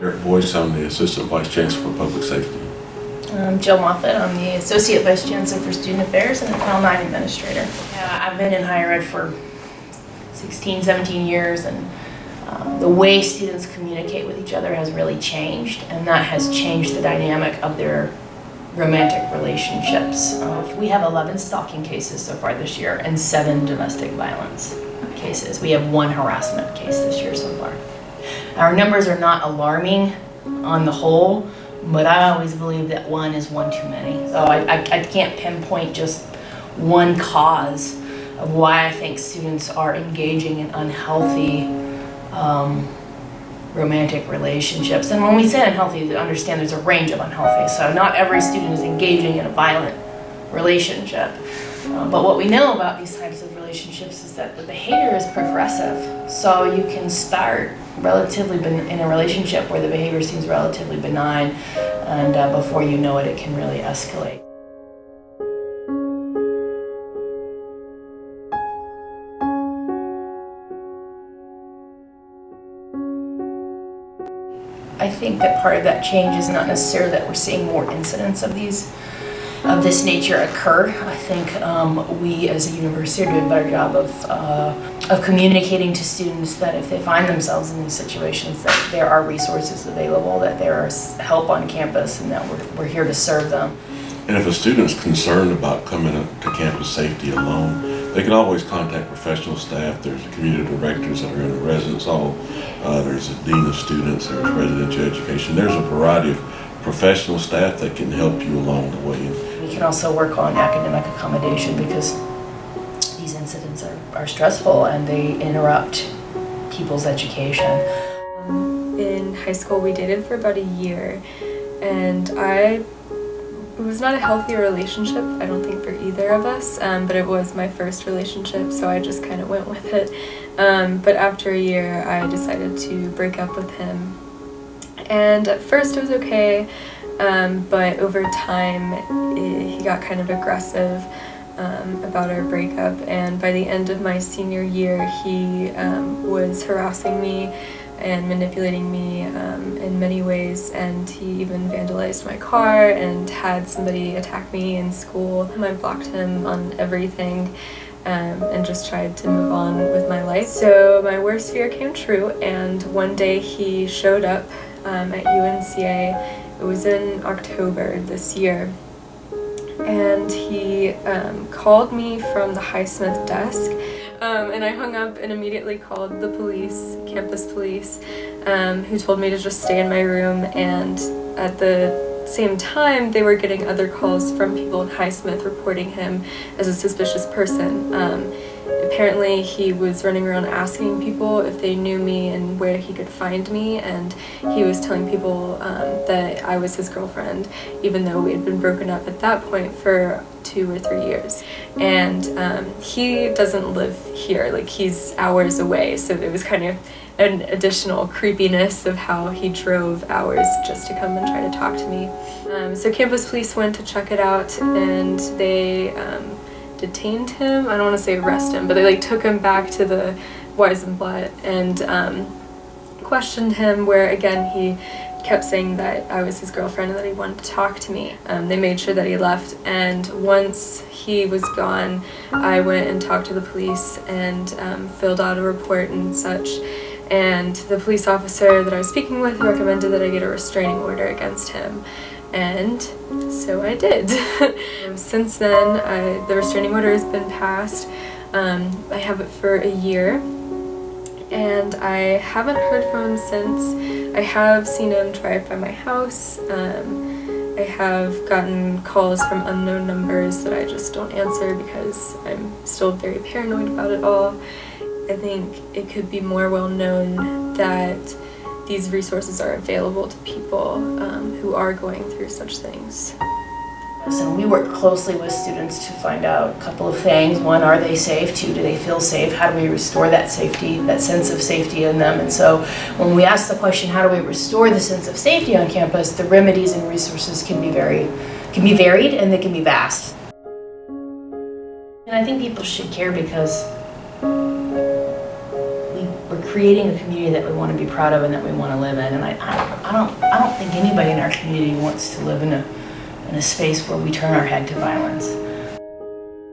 Eric Boyce, I'm the Assistant Vice Chancellor for Public Safety. I'm Jill Moffett. I'm the Associate Vice Chancellor for Student Affairs and the Title IX Administrator. I've been in higher ed for 16, 17 years, and the way students communicate with each other has really changed, and that has changed the dynamic of their romantic relationships. We have 11 stalking cases so far this year and 7 domestic violence cases. We have 1 harassment case this year so far. Our numbers are not alarming on the whole, but I always believe that 1 is 1 too many. So I can't pinpoint just one cause of why I think students are engaging in unhealthy romantic relationships. And when we say unhealthy, understand there's a range of unhealthy. So not every student is engaging in a violent relationship. But what we know about these types of relationships is that the behavior is progressive. So you can start relatively in a relationship where the behavior seems relatively benign, and before you know it, it can really escalate. I think that part of that change is not necessarily that we're seeing more incidents of this nature occur. I think we as a university are doing a better job of communicating to students that if they find themselves in these situations, that there are resources available, that there is help on campus, and that we're here to serve them. And if a student's concerned about coming up to campus safety alone, they can always contact professional staff. There's community directors that are in the residence hall. There's a dean of students. There's residential education. There's a variety of professional staff that can help you along the way. We can also work on academic accommodation because these incidents are stressful and they interrupt people's education. In high school, we dated for about a year, and it was not a healthy relationship, I don't think, for either of us, but it was my first relationship, so I just kind of went with it. But after a year, I decided to break up with him. And at first it was okay, but over time he got kind of aggressive about our breakup, and by the end of my senior year he was harassing me and manipulating me in many ways, and he even vandalized my car and had somebody attack me in school. I blocked him on everything and just tried to move on with my life. So my worst fear came true, and one day he showed up at UNCA. It was in October this year, and he called me from the Highsmith desk, and I hung up and immediately called the police, campus police, who told me to just stay in my room. And at the same time, they were getting other calls from people in Highsmith reporting him as a suspicious person. Apparently he was running around asking people if they knew me and where he could find me, and he was telling people that I was his girlfriend, even though we had been broken up at that point for 2 or 3 years. And he doesn't live here, like he's hours away, so there was kind of an additional creepiness of how he drove hours just to come and try to talk to me. So campus police went to check it out, and they detained him. I don't want to say arrest him, but they took him back to the Weisenblatt and questioned him, where again he kept saying that I was his girlfriend and that he wanted to talk to me. They made sure that he left, and once he was gone, I went and talked to the police and filled out a report and such. And the police officer that I was speaking with recommended that I get a restraining order against him. And so I did. Since then, the restraining order has been passed. I have it for a year, and I haven't heard from him since. I have seen him drive by my house. I have gotten calls from unknown numbers that I just don't answer because I'm still very paranoid about it all. I think it could be more well known that these resources are available to people who are going through such things. So we work closely with students to find out a couple of things. 1, are they safe? 2, do they feel safe? How do we restore that safety, that sense of safety in them? And so when we ask the question, how do we restore the sense of safety on campus, the remedies and resources can be varied and they can be vast. And I think people should care because we're we're creating a community that we want to be proud of and that we want to live in. And I don't think anybody in our community wants to live in a space where we turn our head to violence.